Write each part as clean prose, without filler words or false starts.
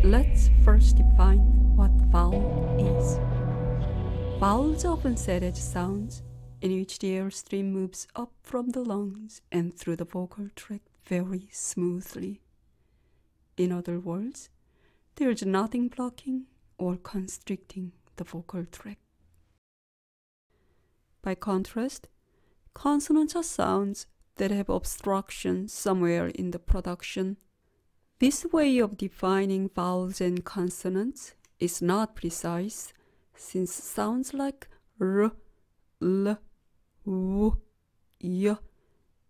Let's first define what vowel is. Vowels are often said as sounds in which the airstream moves up from the lungs and through the vocal tract very smoothly. In other words, there is nothing blocking or constricting the vocal tract. By contrast, consonants are sounds that have obstruction somewhere in the production. This way of defining vowels and consonants is not precise, since sounds like r, l, w, y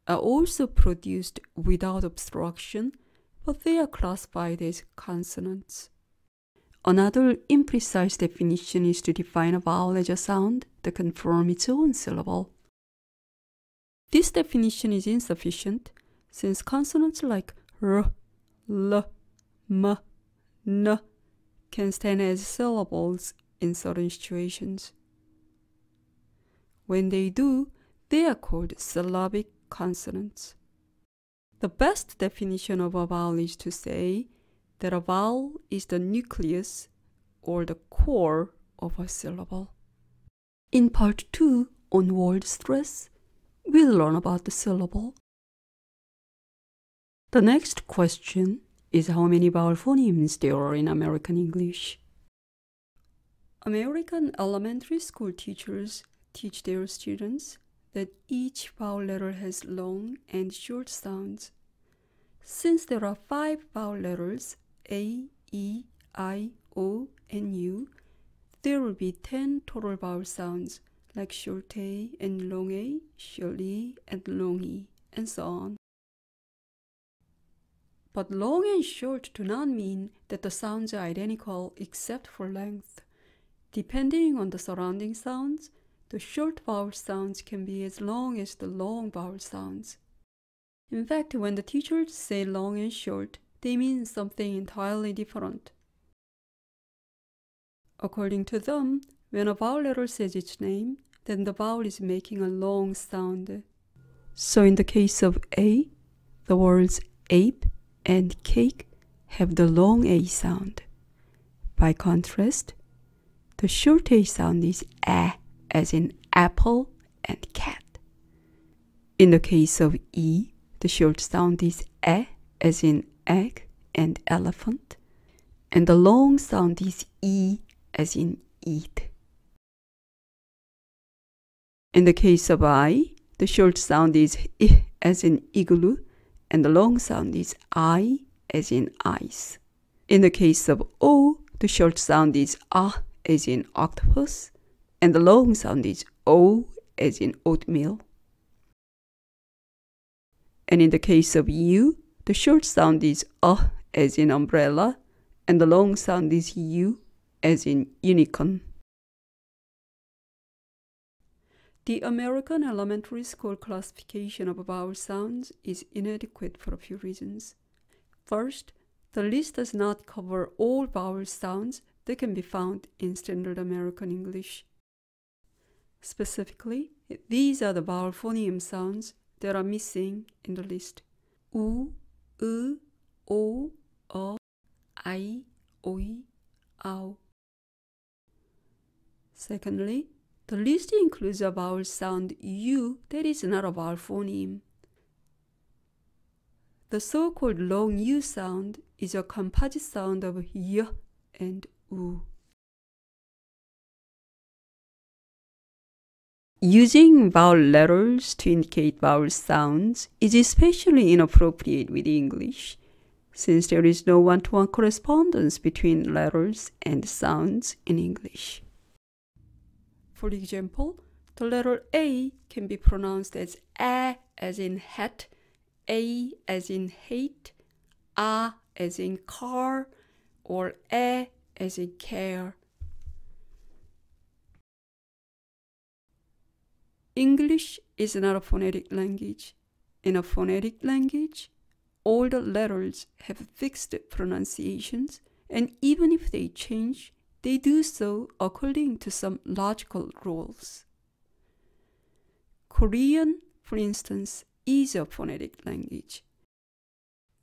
are also produced without obstruction, but they are classified as consonants. Another imprecise definition is to define a vowel as a sound that can form its own syllable. This definition is insufficient, since consonants like r, l, m, n can stand as syllables in certain situations. When they do, they are called syllabic consonants. The best definition of a vowel is to say that a vowel is the nucleus or the core of a syllable. In part 2 on word stress, we'll learn about the syllable. The next question is how many vowel phonemes there are in American English. American elementary school teachers teach their students that each vowel letter has long and short sounds. Since there are 5 vowel letters, A, E, I, O, and U, there will be 10 total vowel sounds like short A and long A, short E and long E, and so on. But long and short do not mean that the sounds are identical except for length. Depending on the surrounding sounds, the short vowel sounds can be as long as the long vowel sounds. In fact, when the teachers say long and short, they mean something entirely different. According to them, when a vowel letter says its name, then the vowel is making a long sound. So in the case of A, the words ape and cake have the long A sound. By contrast, the short A sound is A, as in apple and cat. In the case of E, the short sound is E, as in egg and elephant, and the long sound is E, as in eat. In the case of I, the short sound is I, as in igloo, and the long sound is I, as in ice. In the case of O, the short sound is A, as in octopus, and the long sound is O, as in oatmeal. And in the case of U, the short sound is as in umbrella, and the long sound is U, as in unicorn. The American elementary school classification of vowel sounds is inadequate for a few reasons. First, the list does not cover all vowel sounds that can be found in standard American English. Specifically, these are the vowel phoneme sounds that are missing in the list: U, O, I, oi, ow. Secondly, the list includes a vowel sound U that is not a vowel phoneme. The so-called long U sound is a composite sound of Y and U. Using vowel letters to indicate vowel sounds is especially inappropriate with English, since there is no one-to-one correspondence between letters and sounds in English. For example, the letter A can be pronounced as A as in hat, A as in hate, A as in car, or A as in care. English is not a phonetic language. In a phonetic language, all the letters have fixed pronunciations, and even if they change, they do so according to some logical rules. Korean, for instance, is a phonetic language.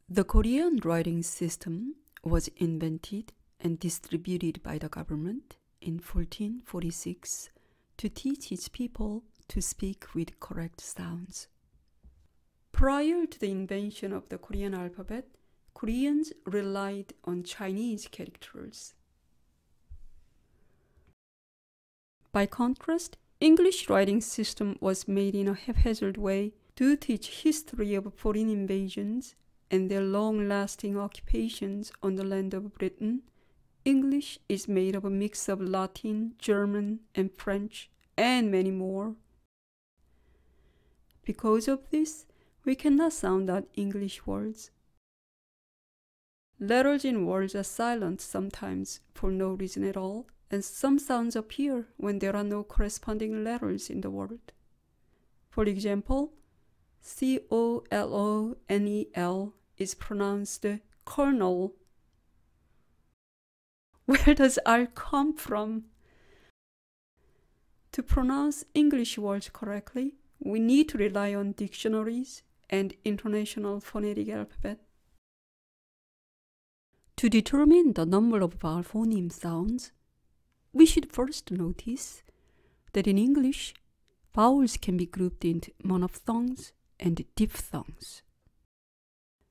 The Korean writing system was invented and distributed by the government in 1446 to teach its people to speak with correct sounds. Prior to the invention of the Korean alphabet, Koreans relied on Chinese characters. By contrast, English writing system was made in a haphazard way to teach history of foreign invasions and their long-lasting occupations on the land of Britain. English is made of a mix of Latin, German, and French, and many more. Because of this, we cannot sound out English words. Letters in words are silent sometimes for no reason at all, and some sounds appear when there are no corresponding letters in the word. For example, colonel is pronounced colonel. Where does R come from? To pronounce English words correctly, we need to rely on dictionaries and international phonetic alphabet. To determine the number of vowel phoneme sounds, we should first notice that in English, vowels can be grouped into monophthongs and diphthongs.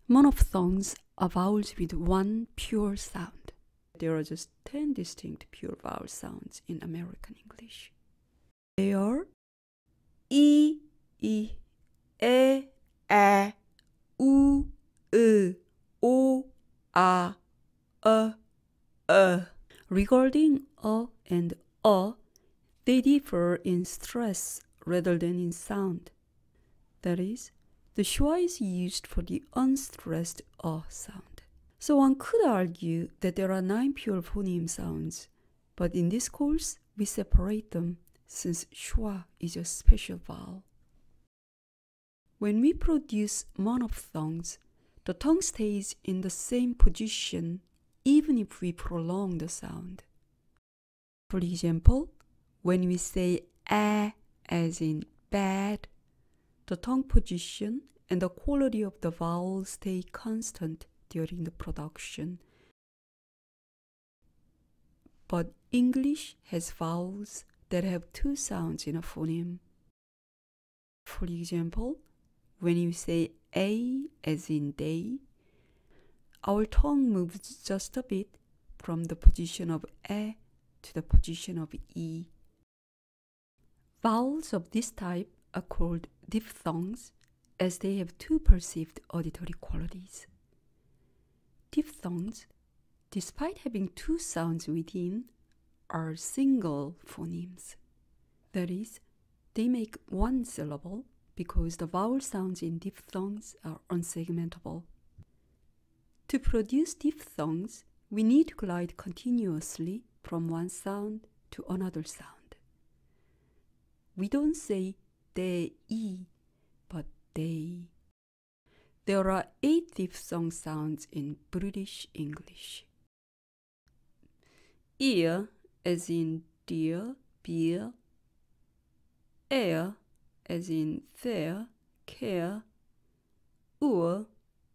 Monophthongs are vowels with one pure sound. There are just 10 distinct pure vowel sounds in American English. They are E, E, E, U, O, A, Regarding A and they differ in stress rather than in sound. That is, the schwa is used for the unstressed sound. So one could argue that there are 9 pure phoneme sounds, but in this course we separate them since schwa is a special vowel. When we produce monophthongs, the tongue stays in the same position even if we prolong the sound. For example, when we say a as in bad, the tongue position and the quality of the vowel stay constant during the production. But English has vowels that have 2 sounds in a phoneme. For example, when you say a as in day, our tongue moves just a bit from the position of a to the position of e. Vowels of this type are called diphthongs as they have 2 perceived auditory qualities. Diphthongs, despite having 2 sounds within, are single phonemes. That is, they make 1 syllable because the vowel sounds in diphthongs are unsegmentable. To produce diphthongs, we need to glide continuously from one sound to another sound. We don't say they, but they. There are 8 diphthong sounds in British English. Ear as in dear, beer. Air as in fair, care. Ur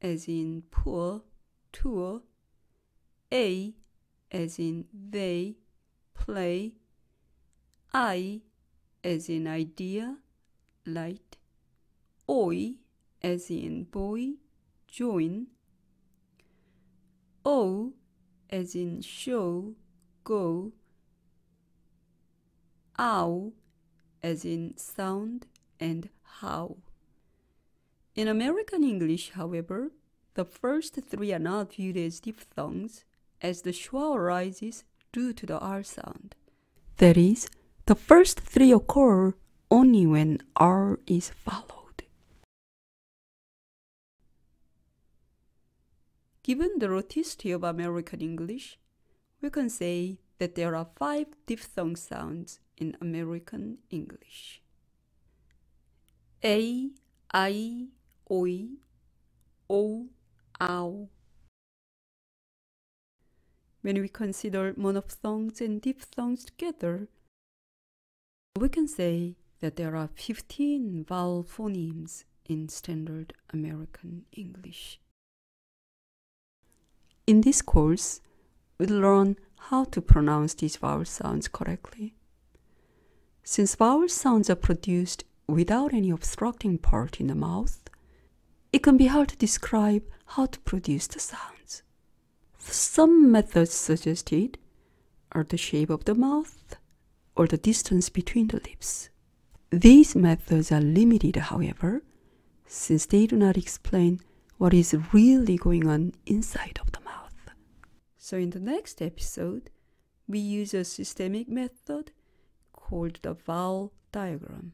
as in poor, tour. A as in they, play. I as in idea, light. Oi as in boy, join. O as in show, go. Ow as in sound and how. In American English, however, the first 3 are not viewed as diphthongs, as the schwa arises due to the R sound. That is, the first 3 occur only when R is followed. Given the rhoticity of American English, we can say that there are 5 diphthong sounds in American English. A, I, oi, o, ow. When we consider monophthongs and diphthongs together, we can say that there are 15 vowel phonemes in standard American English. In this course, we'll learn how to pronounce these vowel sounds correctly. Since vowel sounds are produced without any obstructing part in the mouth, it can be hard to describe how to produce the sounds. Some methods suggested are the shape of the mouth or the distance between the lips. These methods are limited, however, since they do not explain what is really going on inside of the mouth. So in the next episode, we use a systemic method called the vowel diagram.